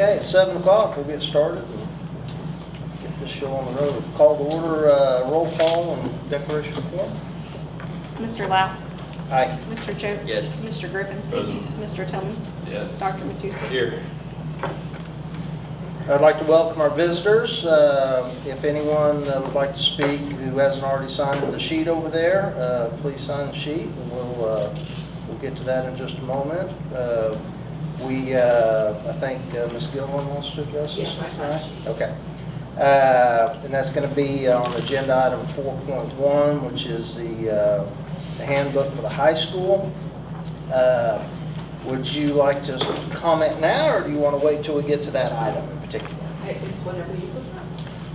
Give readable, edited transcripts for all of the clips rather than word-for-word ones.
Okay, at 7 o'clock, we'll get started and get this show on the road. Call to order, roll call and declaration of quorum. Mr. Lau. Aye. Mr. Choate. Yes. Mr. Griffin. Present. Mr. Tillman. Yes. Dr. Matusi. Here. I'd like to welcome our visitors. If anyone would like to speak who hasn't already signed the sheet over there, please sign the sheet, and we'll get to that in just a moment. I think Ms. Gilliland wants to address this. Yes, I signed the sheet. Okay. And that's going to be on agenda item 4.1, which is the handbook for the high school. Would you like to comment now, or do you want to wait till we get to that item in particular? It's whatever you prefer.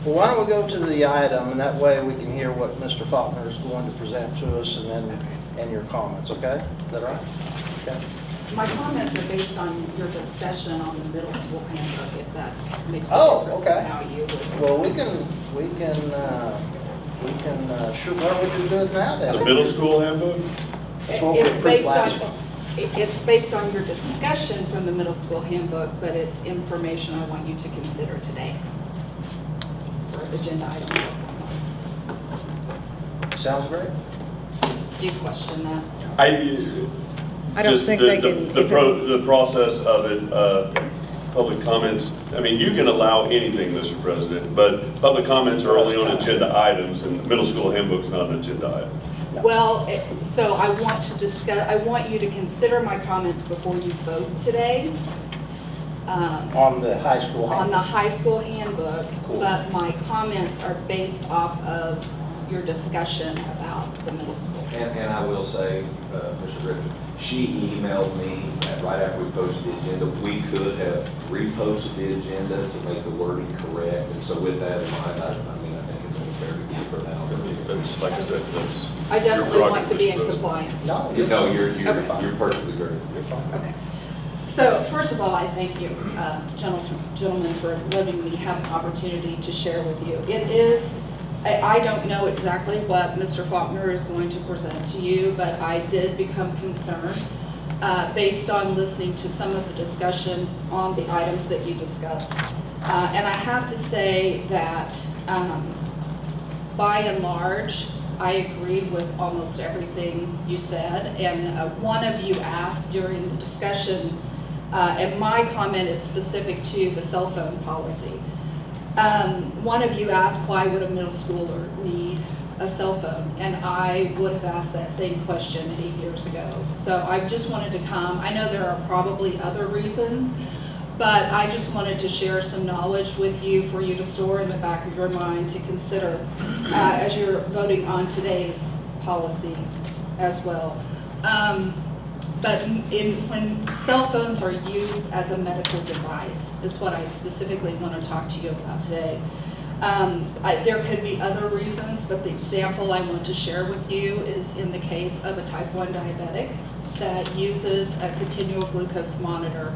Well, why don't we go to the item, and that way we can hear what Mr. Faulkner is going to present to us, and your comments, okay? Is that all right? Okay. My comments are based on your discussion on the middle school handbook, if that makes a Oh, difference okay. in how you would. Well, we can, sure, what we can do it now then? The middle school handbook? Well, It's for based last on, it's based on your discussion from the middle school handbook, but it's information I want you to consider today for agenda item. Sounds great. Do you question that? I don't Just think the- they can. The process of it, public comments, I mean, you can allow anything, Mr. President, but public comments are only on agenda items, and the middle school handbook's not an agenda item. Well, so I want to discuss, I want you to consider my comments before you vote today. On the high school On the handbook. high school handbook, Cool. but my comments are based off of your discussion about the middle school. And I will say, Mr. Griffin, she emailed me right after we posted the agenda. We could have reposted the agenda to make the wording correct. And so with that in mind, I think it's only fair to give her now. That's, like I said, that's. I definitely your want to be in prerogative, Mr. President. compliance. No, No, you're Okay. you're perfectly good. You're fine. Okay. So first of all, I thank you, gentlemen, for letting me have an opportunity to share with you. It is, I don't know exactly what Mr. Faulkner is going to present to you, but I did become concerned based on listening to some of the discussion on the items that you discussed. And I have to say that by and large, I agreed with almost everything you said. And one of you asked during the discussion, and my comment is specific to the cell phone policy. One of you asked, why would a middle schooler need a cell phone? And I would have asked that same question 8 years ago. So I just wanted to come. I know there are probably other reasons, but I just wanted to share some knowledge with you for you to store in the back of your mind to consider as you're voting on today's policy as well. But when cell phones are used as a medical device is what I specifically want to talk to you about today. There could be other reasons, but the example I want to share with you is in the case of a type 1 diabetic that uses a continual glucose monitor.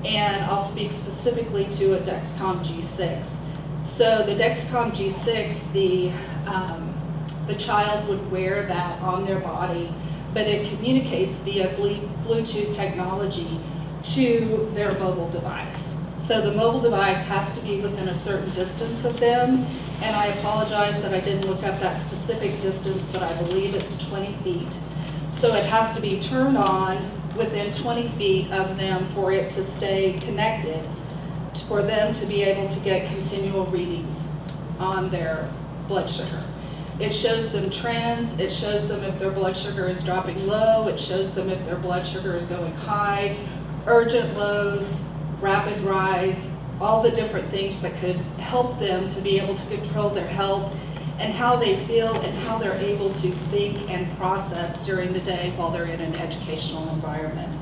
And I'll speak specifically to a Dexcom G6. So the Dexcom G6, the child would wear that on their body, but it communicates via Bluetooth technology to their mobile device. So the mobile device has to be within a certain distance of them, and I apologize that I didn't look up that specific distance, but I believe it's 20 feet. So it has to be turned on within 20 feet of them for it to stay connected, for them to be able to get continual readings on their blood sugar. It shows them trends, it shows them if their blood sugar is dropping low, it shows them if their blood sugar is going high, urgent lows, rapid rise, all the different things that could help them to be able to control their health and how they feel and how they're able to think and process during the day while they're in an educational environment.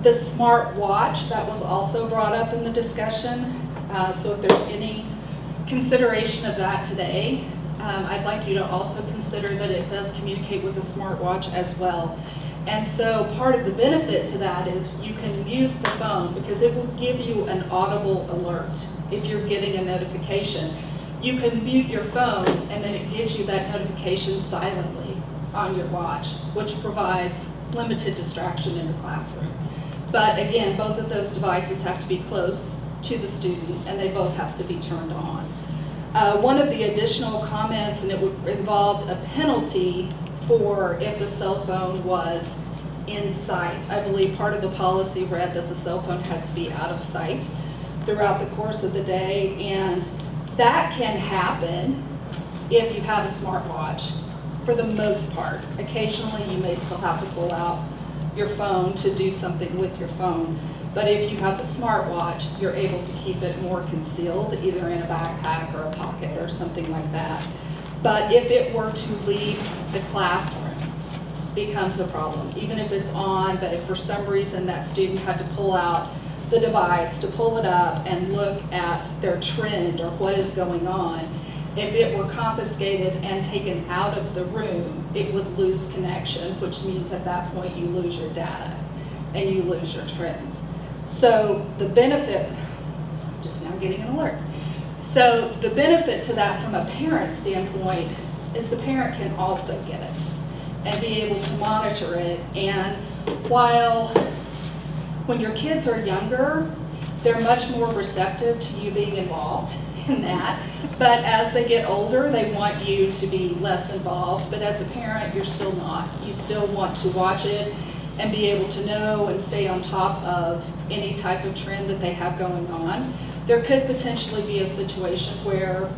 The smart watch, that was also brought up in the discussion. So if there's any consideration of that today, I'd like you to also consider that it does communicate with the smartwatch as well. And so part of the benefit to that is you can mute the phone because it will give you an audible alert if you're getting a notification. You can mute your phone and then it gives you that notification silently on your watch, which provides limited distraction in the classroom. But again, both of those devices have to be close to the student, and they both have to be turned on. One of the additional comments, and it would involve a penalty for if the cell phone was in sight. I believe part of the policy read that the cell phone had to be out of sight throughout the course of the day, and that can happen if you have a smartwatch for the most part. Occasionally, you may still have to pull out your phone to do something with your phone, but if you have the smartwatch, you're able to keep it more concealed, either in a backpack or a pocket or something like that. But if it were to leave the classroom, becomes a problem, even if it's on, but if for some reason that student had to pull out the device to pull it up and look at their trend or what is going on, if it were confiscated and taken out of the room, it would lose connection, which means at that point you lose your data and you lose your trends. So the benefit, just now getting an alert. So the benefit to that from a parent standpoint is the parent can also get it and be able to monitor it. And while when your kids are younger, they're much more receptive to you being involved in that. But as they get older, they want you to be less involved. But as a parent, you're still not. You still want to watch it and be able to know and stay on top of any type of trend that they have going on. There could potentially be a situation where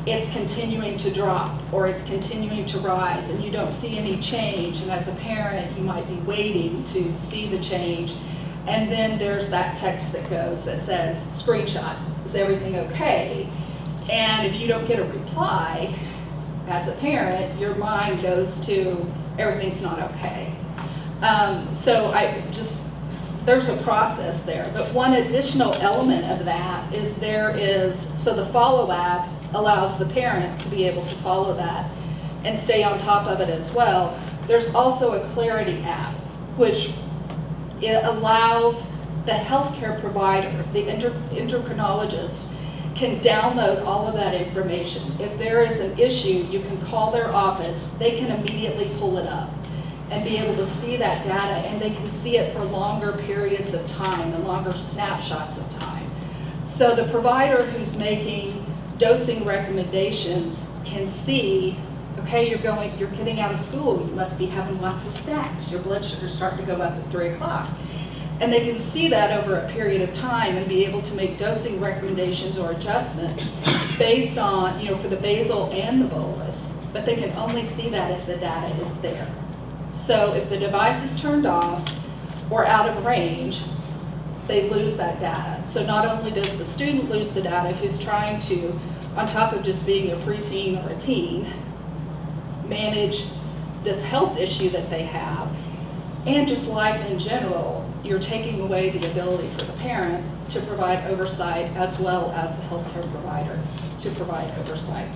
it's continuing to drop or it's continuing to rise and you don't see any change, and as a parent you might be waiting to see the change, and then there's that text that goes that says screenshot, is everything okay? And if you don't get a reply as a parent, your mind goes to everything's not okay. So there's a process there, but one additional element of that is so the Follow app allows the parent to be able to follow that and stay on top of it as well. There's also a Clarity app, which it allows the healthcare provider, the endocrinologist, can download all of that information. If there is an issue, you can call their office, they can immediately pull it up and be able to see that data, and they can see it for longer periods of time and longer snapshots of time. So the provider who's making dosing recommendations can see, okay, you're getting out of school, you must be having lots of snacks, your blood sugar's starting to go up at 3 o'clock. And they can see that over a period of time and be able to make dosing recommendations or adjustments based on, for the basal and the bolus, but they can only see that if the data is there. So if the device is turned off or out of range, they lose that data. So not only does the student lose the data who's trying to, on top of just being a preteen or a teen, manage this health issue that they have, and just life in general, you're taking away the ability for the parent to provide oversight as well as the healthcare provider to provide oversight.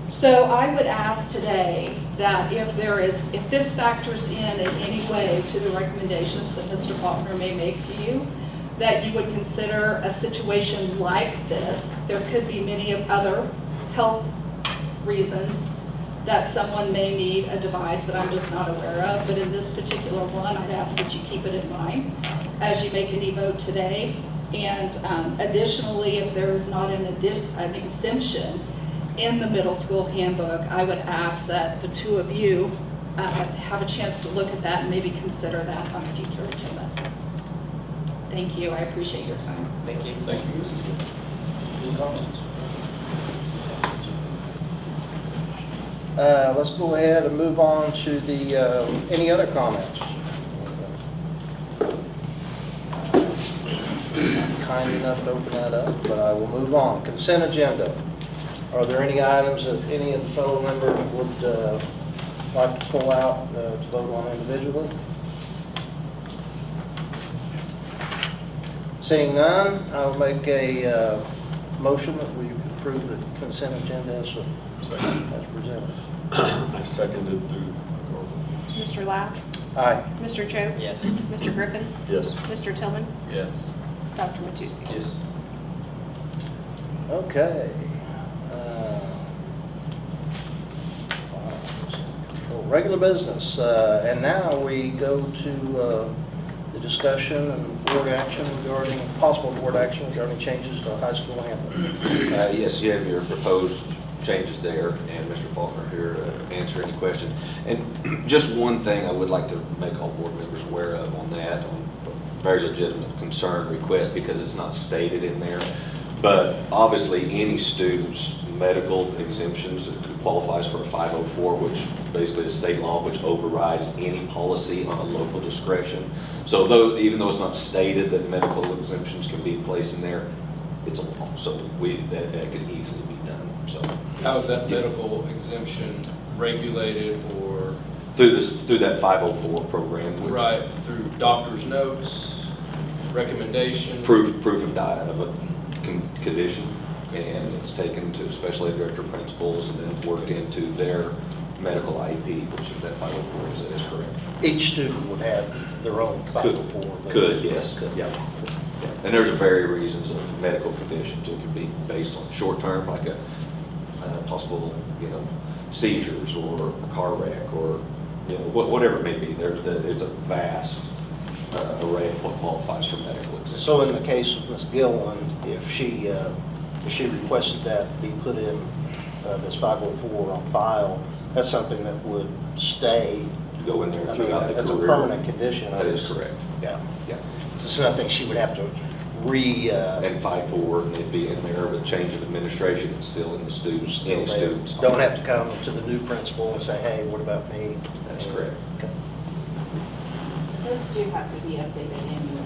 So I would ask today that if this factors in any way to the recommendations that Mr. Faulkner may make to you, that you would consider a situation like this. There could be many other health reasons that someone may need a device that I'm just not aware of, but in this particular one, I'd ask that you keep it in mind as you make any vote today. And additionally, if there is not an exemption in the middle school handbook, I would ask that the two of you have a chance to look at that and maybe consider that on a future agenda. Thank you, I appreciate your time. Thank you. Thank you, Mrs. Gill. Any comments? Let's go ahead and move on to the, any other comments? I'm kind enough to open that up, but I will move on. Consent agenda. Are there any items that any of the fellow members would like to pull out to vote on individually? Seeing none, I'll make a motion that we approve the consent agenda as presented. I seconded through. Mr. Lau? Aye. Mr. Cho? Yes. Mr. Griffin? Yes. Mr. Tillman? Yes. Dr. Matusek? Yes. Okay. Regular business, and now we go to the discussion and board action regarding, possible board action regarding changes to high school handbook. Yes, you have your proposed changes there, and Mr. Faulkner here to answer any questions. And just one thing I would like to make all board members aware of on that, on a very legitimate concern request, because it's not stated in there. But obviously, any student's medical exemptions that qualifies for a 504, which basically is state law, which overrides any policy on a local discretion. So even though it's not stated that medical exemptions can be placed in there, it's a law. So that could easily be done. So How is that medical exemption regulated or? through that 504 program, which Right, through doctor's notes, recommendation? proof of a condition, and it's taken to special ed director principals and then worked into their medical IEP, which is that 504, is that is correct? Each student would have their own 504. Could, yes, yeah. And there's a variety of reasons of medical conditions. It could be based on short term, like a possible, seizures or a car wreck or, whatever it may be. It's a vast array of what qualifies for medical exemption. So in the case of Ms. Gilliland, if she requested that be put in this 504 on file, that's something that would stay. Go in there I mean, throughout the career. that's a permanent condition. That is correct. Yeah. Yeah. It's nothing she would have to And 5-4, and it'd be in there with change of administration, it's still in the students, still any there. students. Don't have to come to the new principal and say, hey, what about me? That's correct. Okay. Those do have to be updated annually.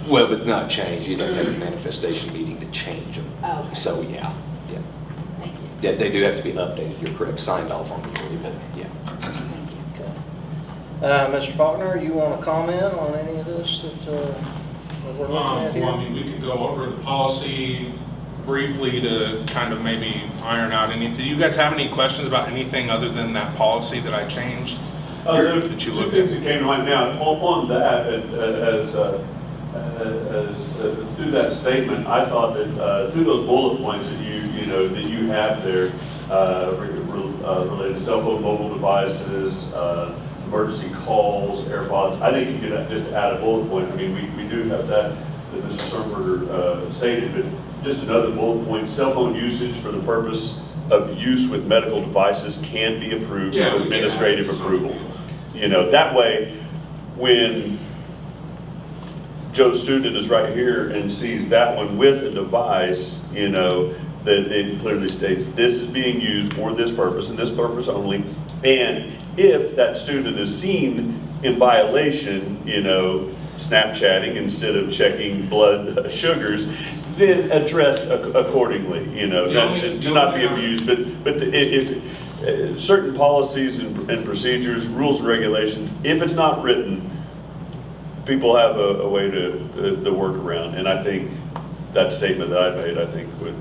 Well, but not change, you don't have a manifestation meeting to change them. Oh, okay. So, yeah. Thank you. Yeah, they do have to be updated, you're correct, signed off on yearly, but, yeah. Thank you. Okay. Mr. Faulkner, you want to comment on any of this that we're looking at here? Well, I mean, we could go over the policy briefly to kind of maybe iron out anything. Do you guys have any questions about anything other than that policy that I changed? There are That you two looked things at? that came to mind now. On that, as through that statement, I thought that through those bullet points that you have there, related to cell phone, mobile devices, emergency calls, AirPods, I think you could just add a bullet point. I mean, we do have that Mr. Sternberger stated, but just another bullet point: cell phone usage for the purpose of use with medical devices can be approved Yeah, with we can administrative add it to approval. something. That way, when Joe's student is right here and sees that one with a device, that it clearly states this is being used for this purpose and this purpose only. And if that student is seen in violation, Snapchatting instead of checking blood sugars, then addressed accordingly, to not be abused. But if certain policies and procedures, rules and regulations, if it's not written, people have a way to work around. And I think that statement that I made, I think would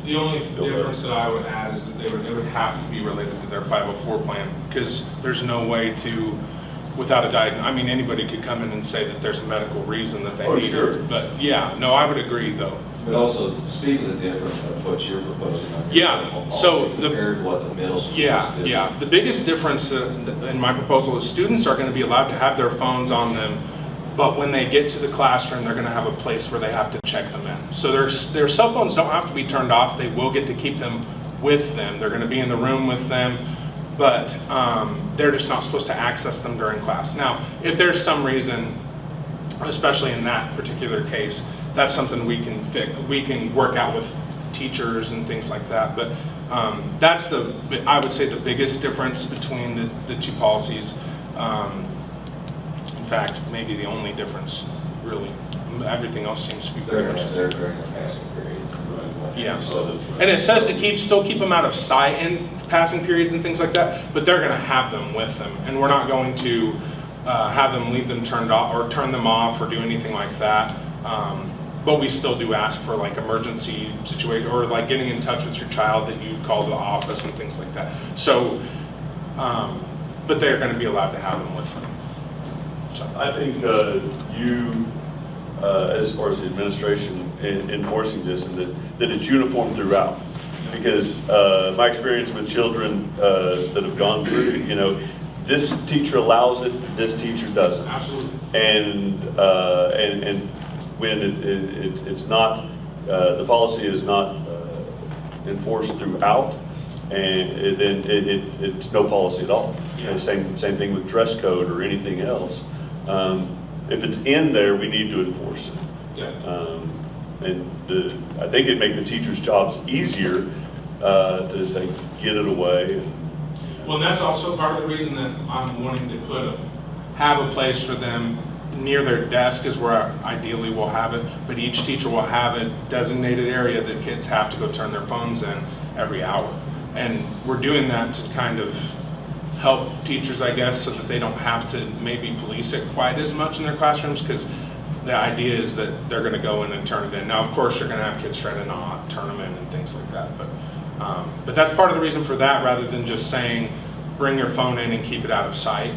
The only feel better. difference that I would add is that it would have to be related to their 504 plan, because there's no way to, without a diagnosis, I mean, anybody could come in and say that there's a medical reason that they Oh, need sure. it. But yeah, no, I would agree though. But also, speak of the difference of what you're proposing on your Yeah, cell phone so policy the- compared to what the middle school is Yeah, doing. yeah. The biggest difference in my proposal is students are going to be allowed to have their phones on them, but when they get to the classroom, they're going to have a place where they have to check them in. So their cell phones don't have to be turned off. They will get to keep them with them. They're going to be in the room with them, but they're just not supposed to access them during class. Now, if there's some reason, especially in that particular case, that's something we can fix. We can work out with teachers and things like that. But that's I would say the biggest difference between the two policies. In fact, maybe the only difference, really. Everything else seems to be They're pretty going much to the have same. their during their passing periods. Yeah. So, And it says to still keep them out of sight in passing periods and things like that, but they're going to have them with them, and we're not going to have them leave them turned off or turn them off or do anything like that. But we still do ask for like emergency situation or like getting in touch with your child that you call the office and things like that. So, but they're going to be allowed to have them with them. So. I think as far as the administration enforcing this, and that it's uniform throughout. Because my experience with children that have gone through, this teacher allows it, this teacher doesn't. Absolutely. And when it's not, the policy is not enforced throughout, and then it's no policy at all. Yeah. And same thing with dress code or anything else. If it's in there, we need to enforce it. Yeah. I think it'd make the teachers' jobs easier to say, get it away. Well, and that's also part of the reason that I'm wanting to have a place for them near their desk is where ideally we'll have it, but each teacher will have a designated area that kids have to go turn their phones in every hour. And we're doing that to kind of help teachers, I guess, so that they don't have to maybe police it quite as much in their classrooms, because the idea is that they're going to go in and turn it in. Now, of course, you're going to have kids trying to not turn them in and things like that, but that's part of the reason for that, rather than just saying, bring your phone in and keep it out of sight.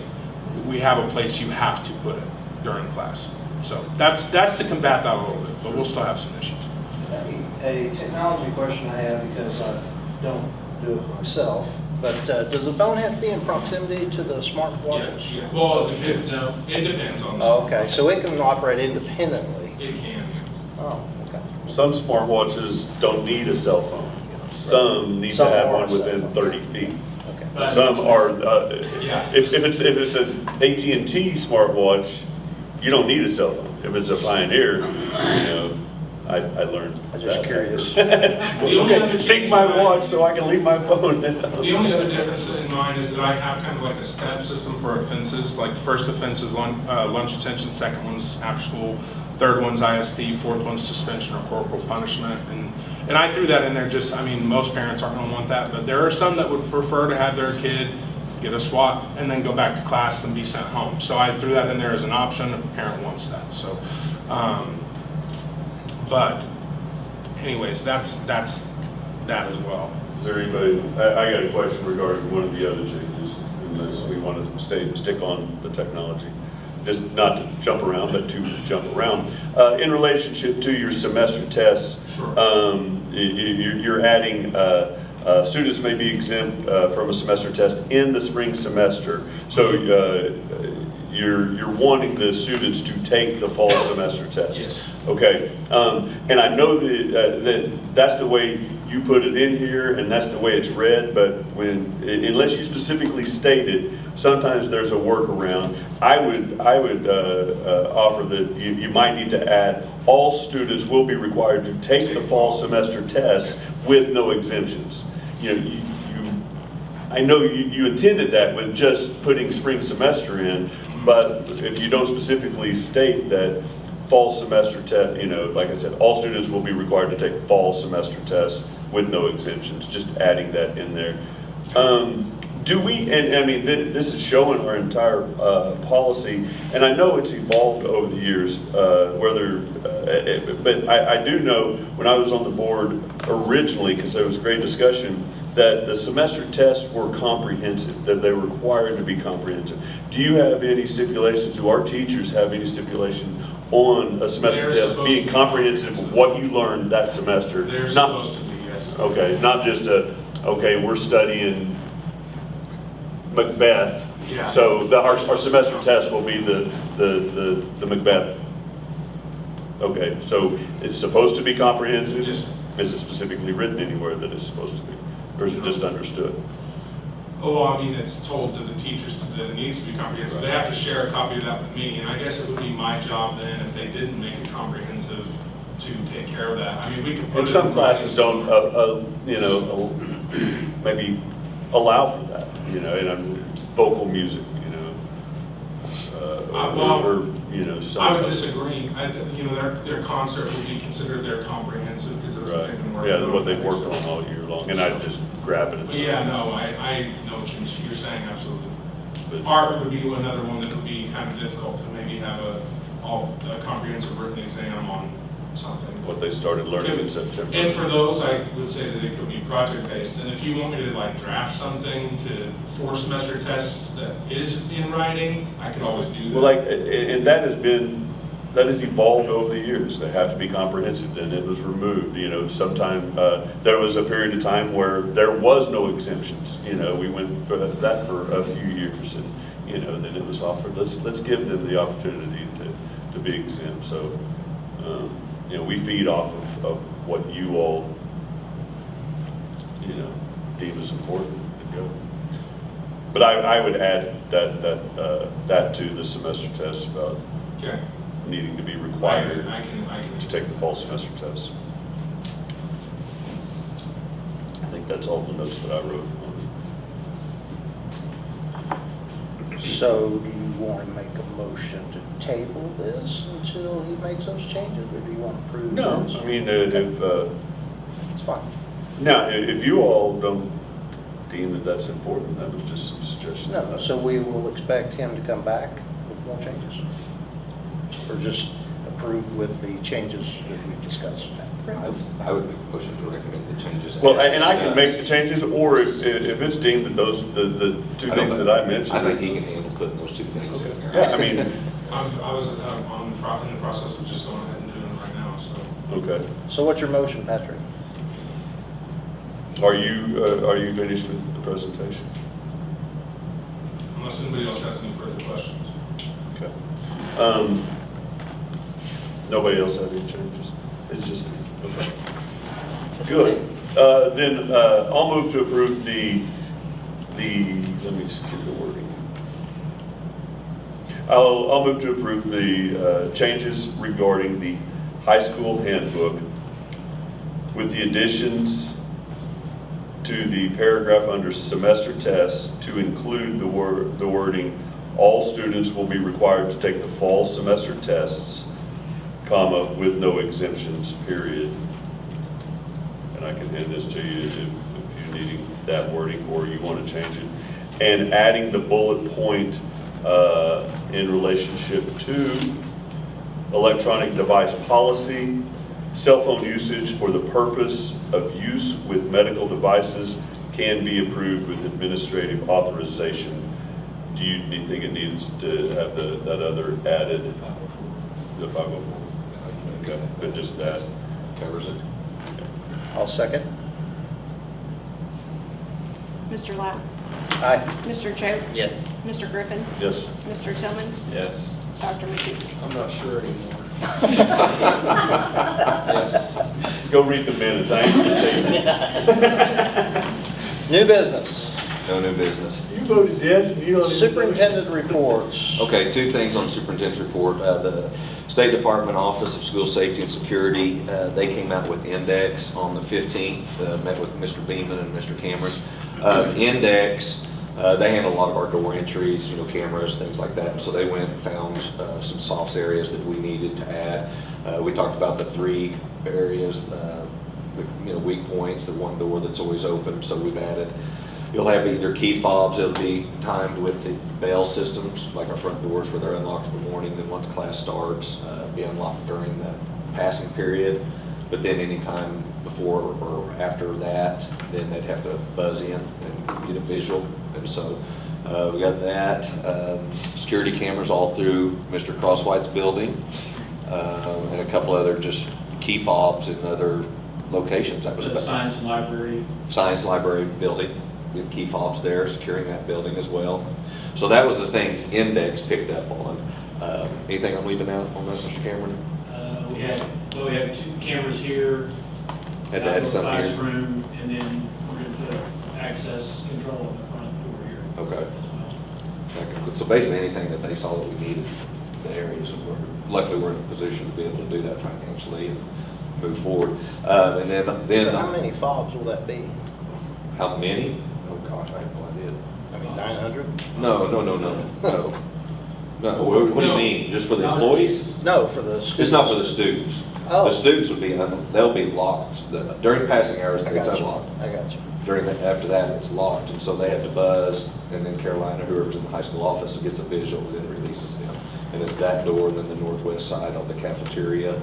We have a place you have to put it during class. So that's to combat that a little bit, but we'll still have some issues. A technology question I have, because I don't do it myself, but does the phone have to be in proximity to the smartwatches? Yeah. Well, it depends. It depends on the. Oh, okay, so it can operate independently? It can. Oh, okay. Some smartwatches don't need a cell phone. Some need to Some have are one within 30 feet. Okay. But- Some are, Yeah. if it's an AT&T smartwatch, you don't need a cell phone. If it's a Pioneer, I learned. I'm just that. curious. Okay, sync my watch so I can leave my phone. The only other difference in mine is that I have kind of like a step system for offenses. Like the first offense is lunch detention, second one's after school, third one's ISD, fourth one's suspension or corporal punishment. And I threw that in there just, I mean, most parents aren't gonna want that, but there are some that would prefer to have their kid get a SWAT and then go back to class and be sent home. So I threw that in there as an option if a parent wants that. So, but anyways, that's that as well. Is there anybody, I got a question regarding one of the other changes, unless we want to stick on the technology. Just not to jump around, but to jump around. In relationship to your semester tests, Sure. You're adding, students may be exempt from a semester test in the spring semester. So you're wanting the students to take the fall semester test. Yes. Okay, and I know that that's the way you put it in here, and that's the way it's read, but unless you specifically state it, sometimes there's a workaround. I would offer that you might need to add, all students will be required to take the fall semester test with no exemptions. I know you intended that with just putting spring semester in, but if you don't specifically state that fall semester test, like I said, all students will be required to take fall semester tests with no exemptions, just adding that in there. Do we, and I mean, this is showing our entire policy, and I know it's evolved over the years, but I do know when I was on the board originally, because there was a great discussion, that the semester tests were comprehensive, that they were required to be comprehensive. Do you have any stipulations, do our teachers have any stipulation on a semester They're test supposed being to be comprehensive of what you learned that semester? They're Not- supposed to be, yes. Okay, not just okay, we're studying Macbeth. Yeah. So our semester test will be the Macbeth. Okay, so it's supposed to be comprehensive? Yes. Is it specifically written anywhere that it's supposed to be? Or is it just understood? Oh, well, I mean, it's told to the teachers that it needs to be comprehensive. They have to share a copy of that with me, and I guess it would be my job then, if they didn't make it comprehensive, to take care of that. I mean, we could put it And some in classes writing. don't, maybe allow for that, vocal music, well, or, some. I would disagree. Their concert would be considered their comprehensive, because that's what Right, they've been working on. yeah, what they've worked on all year long, and I'd just grab it. But yeah, no, I know what you're saying, absolutely. But- Art would be another one that would be kind of difficult to maybe have a comprehensive written exam on something. What they started learning in September. And for those, I would say that it could be project-based, and if you want me to like draft something for semester tests that is in writing, I could always do that. Well, and that has been that has evolved over the years. They have to be comprehensive, and it was removed. You know, sometime, there was a period of time where there was no exemptions. You know, we went for that for a few years, and, you know, then it was offered, let's give them the opportunity to be exempt. So, you know, we feed off of what you all, you know, deem as important to go. But I would add that to the semester test about Okay. needing to be I required can. to take the fall semester test. I think that's all the notes that I wrote on So do you want to make a motion to table this until he makes those changes, or do you want to approve it. No, this? I mean, if, It's fine. now, if you all don't deem that that's important, that was just some suggestions. No, so we will expect him to come back with more changes? Or just approve with the changes that we discussed? I would make a motion to recommend the changes. Well, as and I can make the discussed. changes, or if it's deemed that those, the two things that I mentioned. I think he can handle putting those two things in there. Yeah, I mean, I was in the process of just going ahead and doing it right now, so. okay. So what's your motion, Patrick? Are you finished with the presentation? Unless anybody else has any further questions. Okay. Nobody else have any changes? It's just me. Okay. Good. Then I'll move to approve the, let me just get the wording. I'll move to approve the changes regarding the high school handbook with the additions to the paragraph under semester tests to include the wording, all students will be required to take the fall semester tests, comma, with no exemptions, period. And I can hand this to you if you're needing that wording or you want to change it. And adding the bullet point in relationship to electronic device policy, cell phone usage for the purpose of use with medical devices can be approved with administrative authorization. Do you think it needs to have that other added? The 504? Okay, but just that. Covers it. I'll second. Mr. Lau. Aye. Mr. Choate. Yes. Mr. Griffin. Yes. Mr. Tillman. Yes. Dr. Matusek. I'm not sure anymore. Yes. Go read the minutes. I ain't just taking. New business. No new business. You voted yes and you don't. Superintendent reports. Okay, two things on superintendent's report. The State Department Office of School Safety and Security, they came out with Index on the 15th, met with Mr. Beeman and Mr. Cameron. Index, they handle a lot of our door entries, you know, cameras, things like that. So they went and found some soft areas that we needed to add. We talked about the three areas, you know, weak points, the one door that's always open, so we've added. You'll have either key fobs, it'll be timed with the bell systems, like our front doors where they're unlocked in the morning, then once class starts, be unlocked during the passing period. But then anytime before or after that, then they'd have to buzz in and get a visual. And so we got that. Security cameras all through Mr. Crosswhite's building, and a couple other just key fobs in other locations. That was The about science library. Science library building. We have key fobs there, securing that building as well. So that was the things Index picked up on. Anything I'm leaving out on that, Mr. Cameron? We had 2 cameras here. Had to add some here. Classroom, and then we're going to put access control on the front door here Okay. as well. That concludes. So basically anything that they saw that we needed, the areas, and luckily we're in a position to be able to do that financially and move forward. And then So how many fobs will that be? How many? Oh gosh, I have no idea. I mean, 900? No. No, what do you mean? Just for the employees? No, for the students. It's not for the students. Oh. The students would be, they'll be locked. During passing hours, I it's got you. unlocked. I got you. After that, it's locked, and so they have to buzz, and then Carolina, whoever's in the high school office, gets a visual, and then releases them. And it's that door, and then the northwest side on the cafeteria,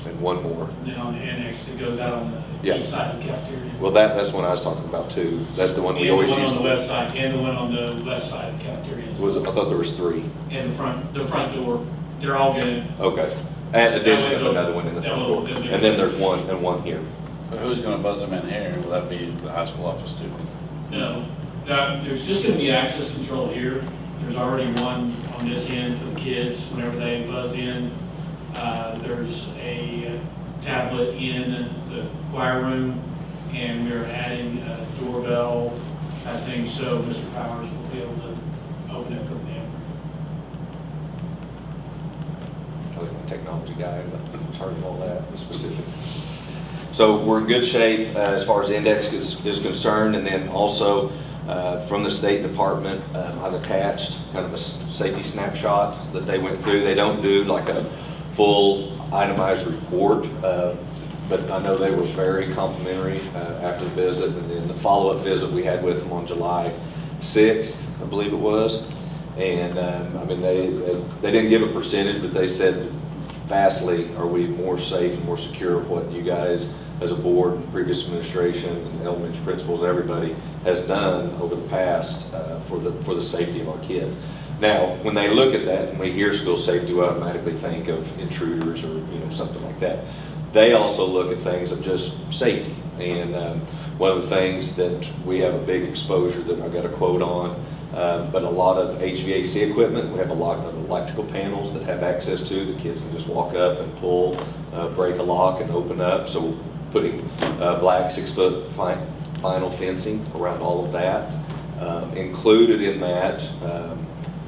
and one more. And then on the annex, it goes out on the Yeah. east side of the cafeteria. Well, that's one I was talking about too. That's the one we always And the used one on the west to. side, and the one on the west side of the cafeteria. as Was, I well. thought there was 3. And the front door They're all gonna, Okay. And addition That of way another one in the that front will- door. that- And then there's one and one here. But who's gonna buzz them in here? Will that be the high school office too? no, there's just gonna be access control here. There's already one on this end for the kids whenever they buzz in. There's a tablet in the choir room, and we're adding a doorbell, thing, so Mr. Powers will be able to open it from there. I'm a technology guy, but in charge of all that, the specifics. So we're in good shape as far as index is concerned, and then also from the State Department, I've attached kind of a safety snapshot that they went through. They don't do like a full itemized report, but I know they were very complimentary after the visit, and then the follow-up visit we had with them on July 6th, I believe it was. And I mean, they didn't give a percentage, but they said vastly are we more safe and more secure of what you guys as a board and previous administration and elementary principals, everybody has done over the past for the safety of our kids. Now, when they look at that and we hear school safety, we automatically think of intruders or something like that. They also look at things of just safety. And one of the things that we have a big exposure that I got a quote on, but a lot of HVAC equipment, we have a lot of electrical panels that have access to. The kids can just walk up and pull, break a lock and open up. So putting black 6-foot vinyl fencing around all of that. Included in that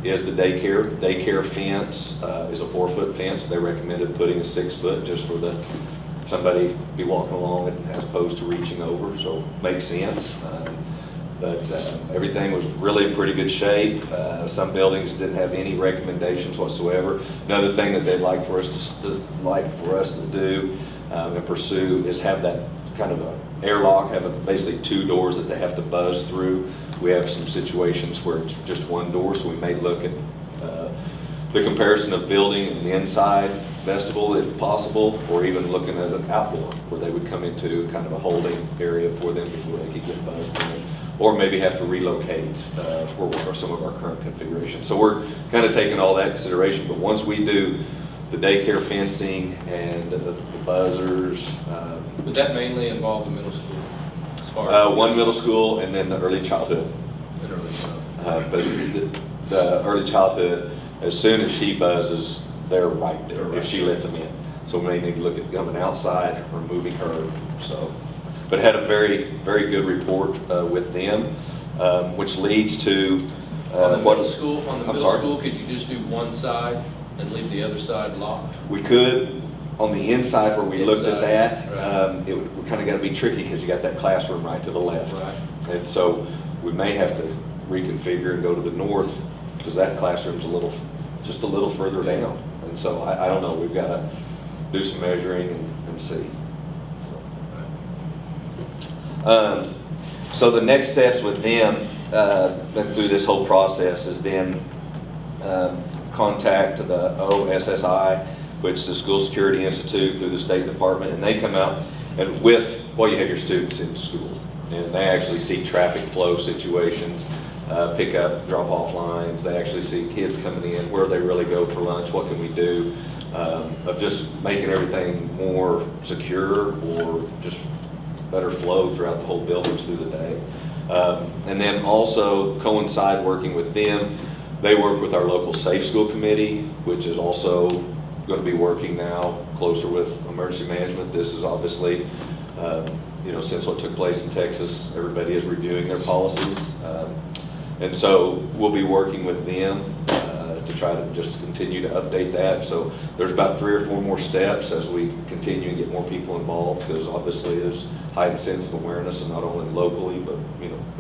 is the daycare. Daycare fence is a 4-foot fence. They recommended putting a 6-foot just for somebody be walking along it as opposed to reaching over, so makes sense. But everything was really in pretty good shape. Some buildings didn't have any recommendations whatsoever. Another thing that they'd like for us to do and pursue is have that kind of a airlock, have basically 2 doors that they have to buzz through. We have some situations where it's just 1 door, so we may look at the comparison of building an inside vestibule if possible, or even looking at an outdoor where they would come into kind of a holding area for them before they could get buzzed in, or maybe have to relocate or some of our current configurations. So we're kind of taking all that into consideration, but once we do the daycare fencing and the buzzers. Would that mainly involve the middle school? As far as One middle school and then the early childhood. and early childhood? But the early childhood, as soon as she buzzes, they're right there if she lets them in. So we may need to look at coming outside or moving her. So, but had a very, very good report with them, which leads to On the what middle school, I'm sorry? could you just do one side and leave the other side locked? We could, on the inside where we looked at Inside, that, right. we kind of got to be tricky because you got that classroom right to the left. Right. And so we may have to reconfigure and go to the north because that classroom's just a little further down. And so I don't know, we've got to do some measuring and see. So the next steps with them, and through this whole process, is then contact the OSSI, which is the School Security Institute through the State Department, and they come out and you have your students in school, and they actually see traffic flow situations, pick up, drop off lines. They actually see kids coming in, where they really go for lunch, what can we do, of just making everything more secure or just better flow throughout the whole buildings through the day. And then also coincide working with them. They work with our local Safe School Committee, which is also going to be working now closer with emergency management. This is obviously, since what took place in Texas, everybody is reviewing their policies. And so we'll be working with them to try to just continue to update that. So there's about 3 or 4 more steps as we continue and get more people involved, because obviously there's heightened sense of awareness, and not only locally, but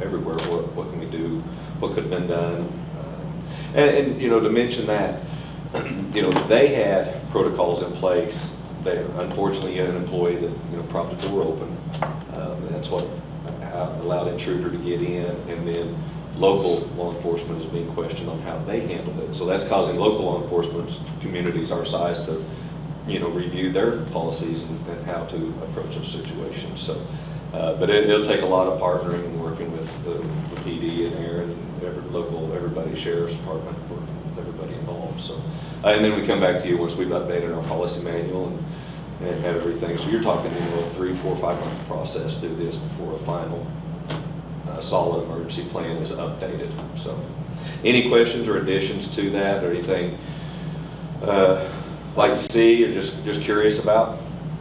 everywhere. What can we do? What could have been done? And to mention that, they had protocols in place there. Unfortunately, you had an employee that propped the door open. And that's what allowed intruder to get in, and then local law enforcement is being questioned on how they handled it. So that's causing local law enforcement communities our size to, review their policies and how to approach those situations. So, but it'll take a lot of partnering and working with the PD and Aaron and everybody, sheriff's department, working with everybody involved. So And then we come back to you once we've updated our policy manual and have everything. So you're talking, you know, a 3, 4, 5 month process through this before a final solid emergency plan is updated. So any questions or additions to that, or anything like to see or just curious about?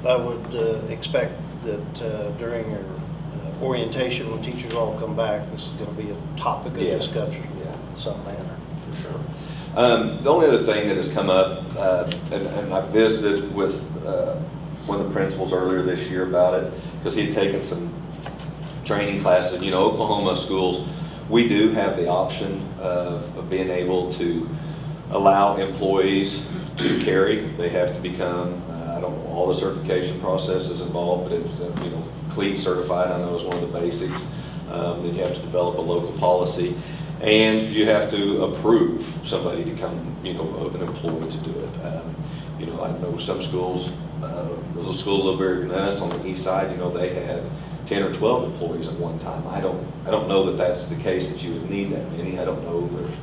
I would expect that during your orientation, when teachers all come back, this is going to be a topic of Yeah. discussion Yeah. in some manner. For sure. The only other thing that has come up, and I visited with one of the principals earlier this year about it, because he had taken some training classes. You know, Oklahoma schools, we do have the option of being able to allow employees to carry. They have to become, I don't know all the certification processes involved, but it's, you know, CLEAT certified, I know is one of the basics. Then you have to develop a local policy, and you have to approve somebody to come, you know, an employee to do it. You know, I know some schools, there's a school a little bigger than us on the east side, you know, they had 10 or 12 employees at one time. I don't know that that's the case, that you would need that many. I don't know if there's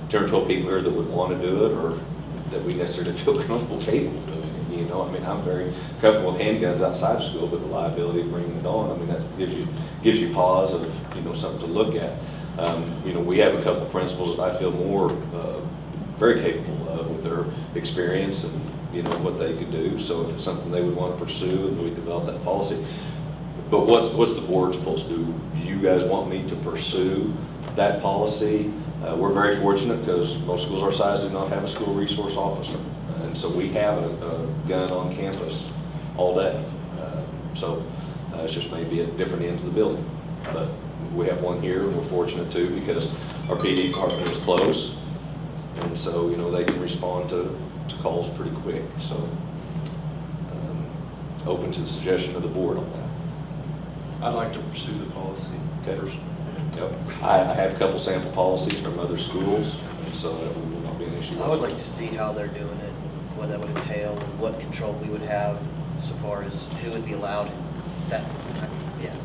10 or 12 people here that would want to do it, or that we necessarily feel comfortable capable of doing it. You know, I mean, I'm very comfortable with handguns outside of school, but the liability of bringing it on, I mean, that gives you pause of, you know, something to look at. You know, we have a couple of principals that I feel more very capable of with their experience and, you know, what they could do. So if it's something they would want to pursue, and we develop that policy. But what's the board supposed to do? Do you guys want me to pursue that policy? We're very fortunate because most schools our size do not have a school resource officer. And so we have a gun on campus all day. So it's just maybe at different ends of the building. But we have one here, and we're fortunate too because our PD department is close. And so, you know, they can respond to calls pretty quick. So open to the suggestion of the board on that. I'd like to pursue the policy. Okay. Yep. I have a couple sample policies from other schools, and so that will not be an issue. I would like to see how they're doing it, what that would entail, and what control we would have so far as who would be allowed in that.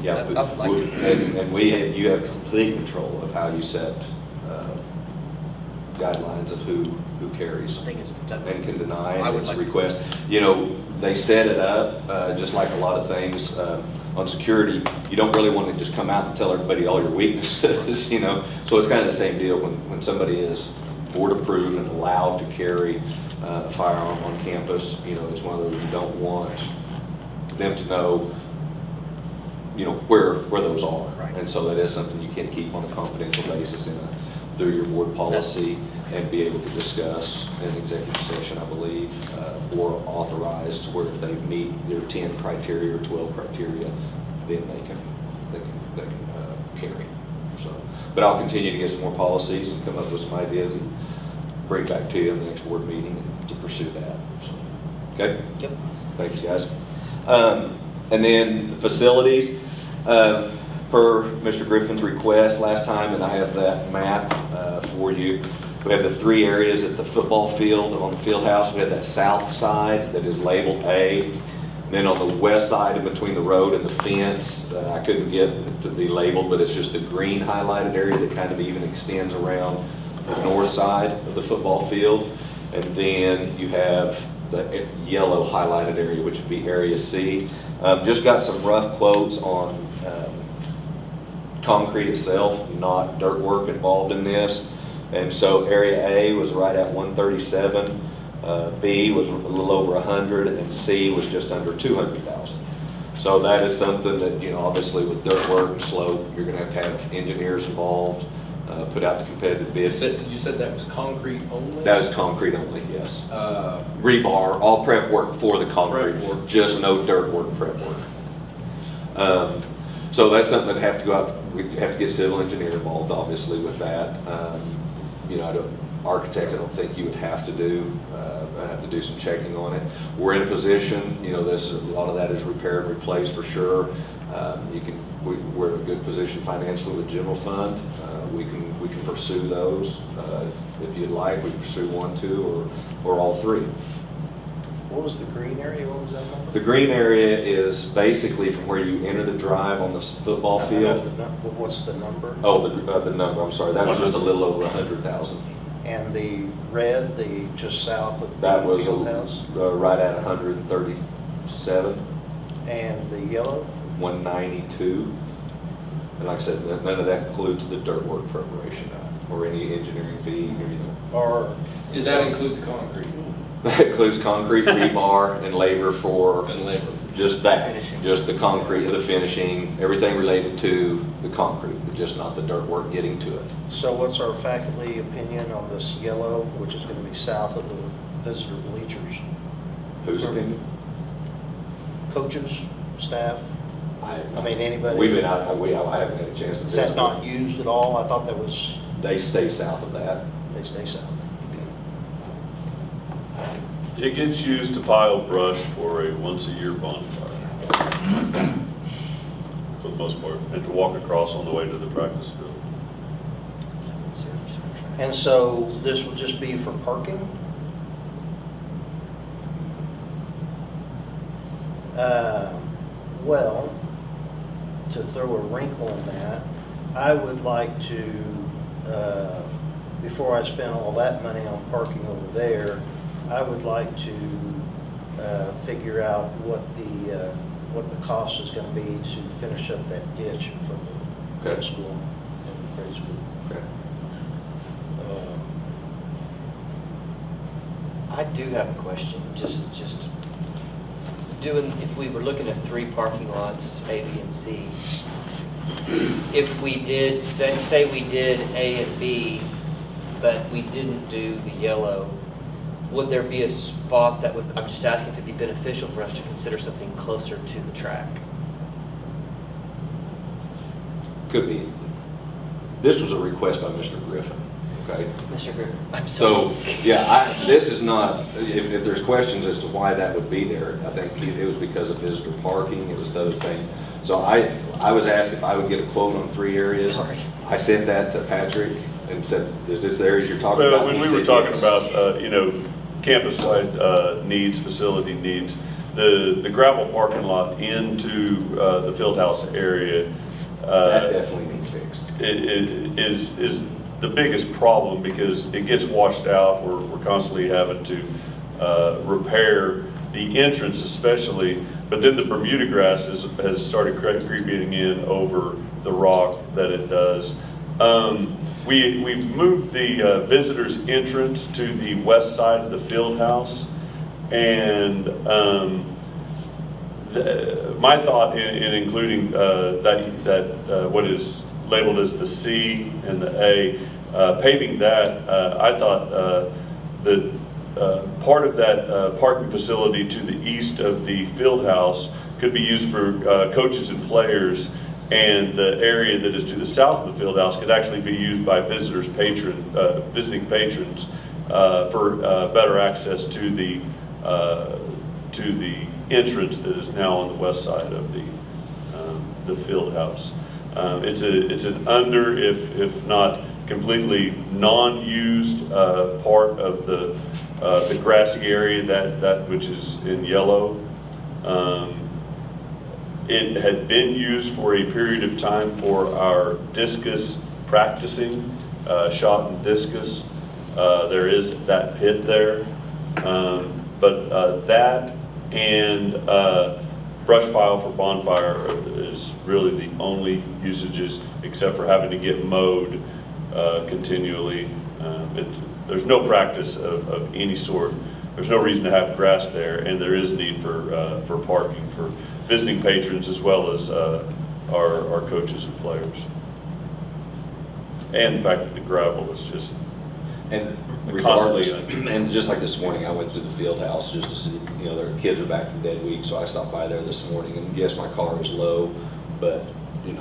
Yeah, I would like to. and you have complete control of how you set guidelines of who carries I think it's and can deny I and would it's like a request. You know, they set it up just like a lot of things on security. You don't really want to just come out and tell everybody all your weaknesses, you know. So it's kind of the same deal when somebody is board approved and allowed to carry a firearm on campus. You know, it's one of those you don't want them to know, you know, where those are. Right. And so that is something you can keep on a confidential basis through your board policy and be able to discuss in executive session, I believe, or authorized where if they meet their 10 criteria or 12 criteria, then they can carry. So, but I'll continue to get some more policies and come up with some ideas and bring back to you in the next board meeting to pursue that. So, okay? Yep. Thank you, guys. And then the facilities, per Mr. Griffin's request last time, and I have that map for you. We have the 3 areas at the football field on the field house. We have that south side that is labeled A. And then on the west side, in between the road and the fence, I couldn't get it to be labeled, but it's just the green highlighted area that kind of even extends around the north side of the football field. And then you have the yellow highlighted area, which would be Area C. Just got some rough quotes on concrete itself, not dirt work involved in this. And so Area A was right at 137, B was a little over 100, and C was just under 200,000. So that is something that, you know, obviously with dirt work and slope, you're going to have engineers involved, put out the competitive bids. You said that was concrete only? That is concrete only, yes. Uh, Rebar, all prep work for the concrete, Prep work. just no dirt work, prep work. So that's something that have to go out, we have to get civil engineer involved, obviously, with that. You know, architect, I don't think you would have to do. I'd have to do some checking on it. We're in a position, you know, a lot of that is repair and replace for sure. We're in a good position financially with general fund. We can pursue those if you'd like. We can pursue 1, 2, or all 3. What was the green area? What was that number? The green area is basically from where you enter the drive on the football field. What's the number? Oh, the number, I'm sorry, that was just a little over 100,000. And the red, the just south of That the was field house? right at 137, And the yellow? 192. And like I said, none of that includes the dirt work preparation or any engineering fee or anything. Or Did that include the concrete That includes concrete, rebar, and labor for and labor? just that, Finishing. just the concrete, the finishing, everything related to the concrete, but just not the dirt work getting to it. So what's our faculty opinion on this yellow, which is going to be south of the visitor bleachers? Whose opinion? Coaches, staff? I mean, anybody? We've been out, I haven't had a chance to Is that visit. not used at all? I thought that was, They stay south of that. they stay south. It gets used to pile brush for a once-a-year bonfire, for the most part, and to walk across on the way to the practice field. And so this will just be for parking? Well, to throw a wrinkle in that, I would like to, before I spend all that money on parking over there, I would like to figure out what the cost is going to be to finish up that ditch from the middle school and grade school. Okay. I do have a question, just doing, if we were looking at 3 parking lots, A, B, and C, if we did, say we did A and B, but we didn't do the yellow, would there be a spot that would, I'm just asking if it'd be beneficial for us to consider something closer to the track? Could be. This was a request by Mr. Griffin, okay? Mr. Griffin, I'm sorry. So, yeah, this is not, if there's questions as to why that would be there, I think it was because of visitor parking, it was the other thing. So I was asked if I would get a quote on 3 areas. Sorry. I sent that to Patrick and said, is this the areas you're talking Well, about? when He we were said talking yes. about, campus-wide needs, facility needs, the gravel parking lot into the field house area. That definitely needs fixed. It is the biggest problem because it gets washed out. We're constantly having to repair the entrance especially, but then the Bermuda grass has started creeping in over the rock that it does. We've moved the visitors entrance to the west side of the field house, and my thought in including that what is labeled as the C and the A, paving that, I thought that part of that parking facility to the east of the field house could be used for coaches and players, and the area that is to the south of the field house could actually be used by visiting patrons for better access to the entrance that is now on the west side of the field house. It's an under, if not completely non-used part of the grassy area that which is in yellow. It had been used for a period of time for our discus practicing, shot and discus. There is that pit there. But that and brush pile for bonfire is really the only usages, except for having to get mowed continually. There's no practice of any sort. There's no reason to have grass there, and there is need for parking for visiting patrons as well as our coaches and players. And the fact that the gravel is just And constantly. regardless, and just like this morning, I went to the field house just to see, their kids are back from dead week, so I stopped by there this morning, and yes, my car is low, but,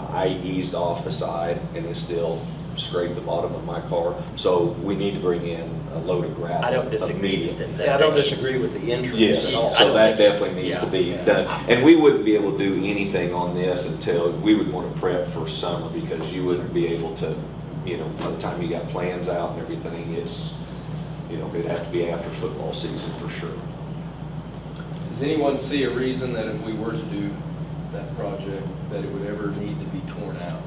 I eased off the side, and it still scraped the bottom of my car, so we need to bring in a load of gravel I don't disagree immediately. with that. Yeah, I don't disagree with the entrance Yes, at all. so that definitely needs to be Yeah. done. And we wouldn't be able to do anything on this until, we would want to prep for summer, because you wouldn't be able to, by the time you got plans out and everything, it's, it'd have to be after football season for sure. Does anyone see a reason that if we were to do that project, that it would ever need to be torn out?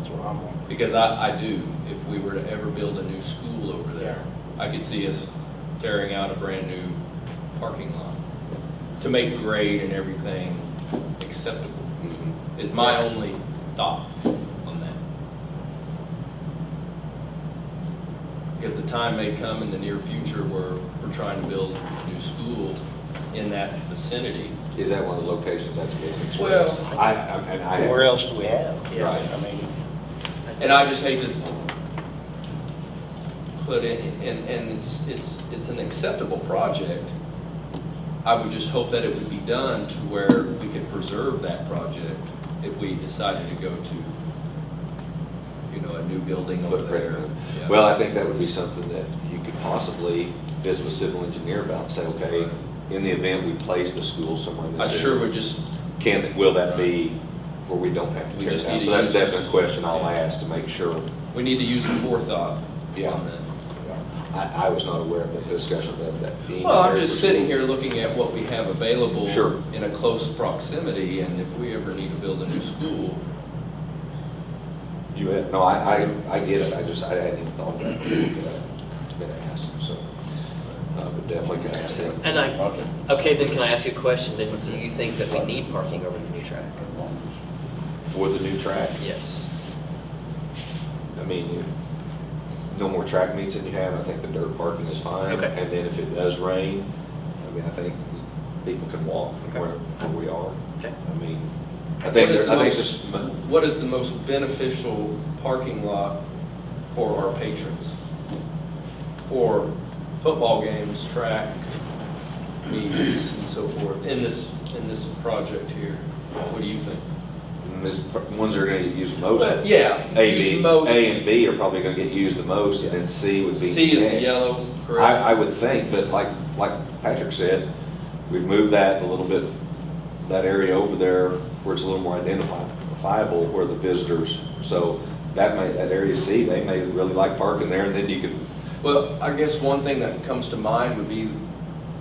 That's what I'm wondering. Because I do, if we were to ever build a new school over there, I could see us tearing out a brand-new parking lot to make grade and everything acceptable, is my only thought on that. Because the time may come in the near future where we're trying to build a new school in that vicinity. Is that one of the locations that's being Well, expressed? And I Where else do we have? Right. I mean, And I just hate to put in, and it's an acceptable project. I would just hope that it would be done to where we could preserve that project if we decided to go to, you know, a new building over there. footprint. Yeah. Well, I think that would be something that you could possibly visit with civil engineer about and say, okay, in the event we place the school somewhere in I this sure area, would just, will that be where we don't have to We tear it just down? need So to that's a use- definite question I'll ask to make sure. we need to use the forethought Yeah. on that. I was not aware of the discussion of that being. Well, I'm there just for sitting school. here looking at what we have available Sure. in a close proximity, and if we ever need to build a new school, You bet. No, I get it. I hadn't even thought of that. Been asked, so, but definitely can ask them. And okay, then can I ask you a question? Then do you think that we need parking over the new track? For the new track, Yes. I mean, no more track meets than you have. I think the dirt parking is fine. Okay. And then if it does rain, I mean, I think people can walk from Okay. where we are. Okay. I mean, I What think, is the I think most- this, what is the most beneficial parking lot for our patrons? For football games, track meets, and so forth, in this project here? What do you think? ones that are gonna get used most. Well, yeah, use most. A and B are probably gonna get used the most, and then C would be. C is the next. yellow, I correct? would think, but like Patrick said, we've moved that a little bit, that area over there where it's a little more identifiable where the visitors, so that area C, they may really like parking there, and then you could, Well, I guess one thing that comes to mind would be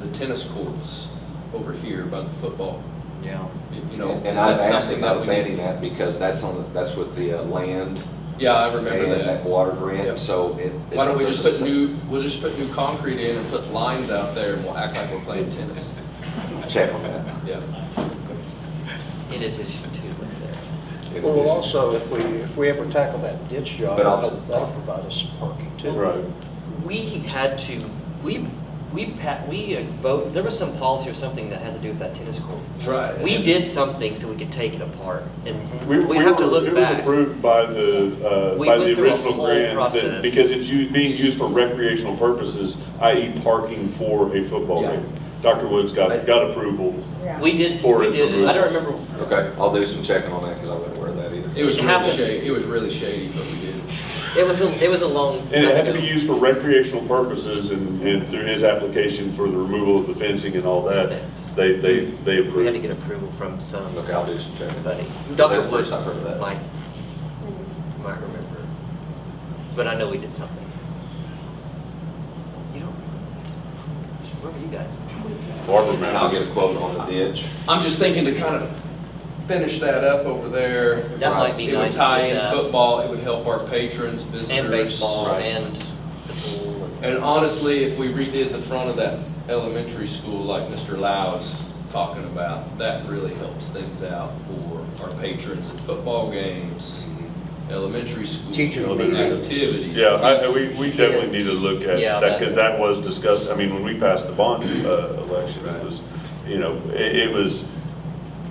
the tennis courts over here by the football. Yeah. You know, and is I've that asked something him about that we need? abandoning that because that's with the land Yeah, I remember and that. that water Yep. grant, so it. Why don't we just put new? we'll just put new concrete in and put lines out there and we'll act like we're playing tennis. Check on that. Yeah. In addition to what's there. Well, we'll also, if we ever tackle that ditch job, But also- that'll provide us some parking too. Right. We had to, we vote, there was some policy or something that had to do with that tennis court. Right. We did something so we could take it apart, and We we have to were- look It was back. approved by the We by went the through a original whole grant, process. because it's being used for recreational purposes, i.e. parking for a football Yeah. game. Dr. Woods got approval. We did, For we its did, I don't removal. remember, Okay, I'll do some checking on that because I wasn't aware of that either. It was It really happened. shady, it was really shady, but we did. it was a long. And it had to time be ago. used for recreational purposes, and through his application for the removal of the fencing and all that, That's- they We had to approved. get approval from some, Okay, I'll do some checking. buddy. That's Dr. the first Woods I've heard of that. might remember, but I know we did something. You don't, where were you guys? Barber And I'll get a Mounds. quote on the ditch. I'm just thinking to kind of finish that up over there. That might be It would nice to tie get in that. football, it would help our patrons, visitors. And baseball Right. and the pool. And honestly, if we redid the front of that elementary school like Mr. Lau is talking about, that really helps things out for our patrons at football games, elementary school. Teacher activities. Yeah, we definitely need to look at Yeah, that, because that was discussed, I mean, when we passed the bond election, it was, it was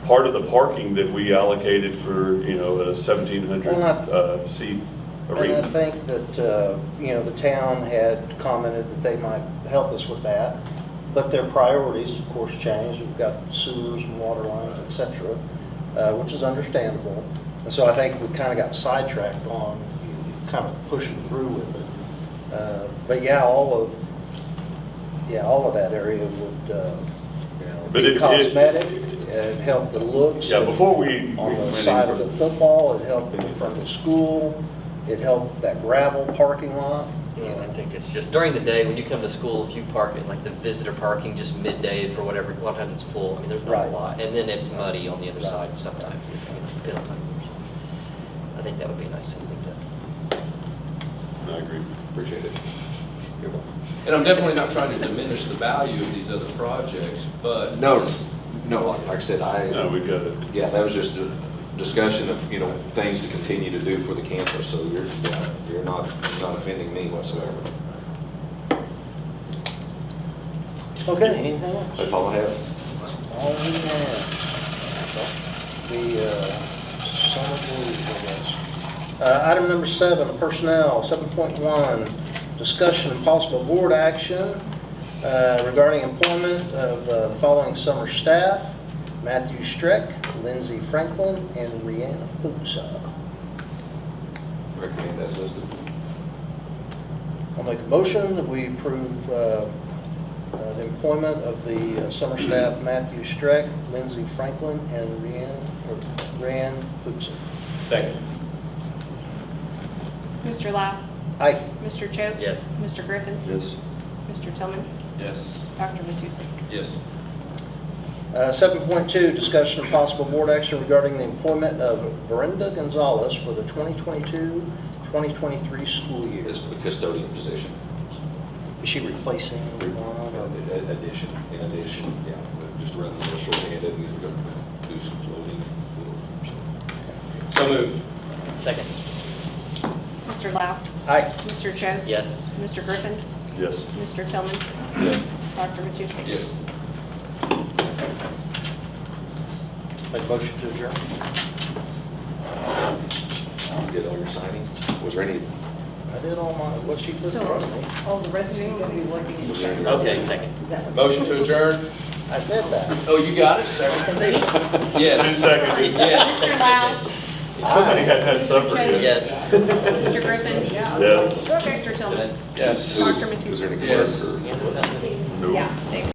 part of the parking that we allocated for, a 1,700 seat And I arena. think that, the town had commented that they might help us with that, but their priorities, of course, changed. We've got sewers and water lines, et cetera, which is understandable. And so I think we kind of got sidetracked on kind of pushing through with it. But yeah, all of that area would But be it- cosmetic and help the looks. Yeah, before we On went the in side for- of the football, it helped in front of the school, it helped that gravel parking lot. Yeah, I think it's just during the day, when you come to school, if you park it, like the visitor parking, just midday for whatever, a lot of times it's full, I mean, there's not Right. a lot. And then it's muddy on the other Right. side sometimes, depending on time. I think think that would be a nice something to. I agree. Appreciate it. You're welcome. And I'm definitely not trying to diminish the value of these other projects, but. No, like I said, No, we got it. yeah, that was just a discussion of, things to continue to do for the campus, so you're not offending me whatsoever. Okay, anything else? That's all I have. All we have. The summer blues, I guess. Item number 7, personnel, 7.1, discussion and possible board action regarding employment of the following summer staff: Matthew Streck, Lindsay Franklin, and Rihanna Fuchsa. Recommend as listed. I'll make a motion that we approve the employment of the summer staff: Matthew Streck, Lindsay Franklin, and Rihanna Fuchsa. Second. Mr. Lau. Aye. Mr. Choate. Yes. Mr. Griffin. Yes. Mr. Tillman. Yes. Dr. Matusek. Yes. 7.2, discussion and possible board action regarding the employment of Brenda Gonzalez for the 2022-2023 school year. Is for the custodian position. Is she replacing one? or- In addition, yeah, just run a little short-handed and we're going to do some floating. So moved. Second. Mr. Lau. Aye. Mr. Choate. Yes. Mr. Griffin. Yes. Mr. Tillman. Yes. Dr. Matusek. Yes. Make a motion to adjourn. You did all your signing? Was there any, I did all my, what she put in front of me. all the rest of you will be working. was there any? Okay, second. Is that what? Motion to adjourn? I said that. Oh, you got it? Is that what it is? Yes. 10 seconds. Yes. Mr. Lau. Somebody hadn't had supper yet. Yes. Mr. Griffin. Yes. Mr. Tillman. Yes. Dr. Was there Matusek. any Yes. clerk or? Yeah, that sounds good. No. Yeah, they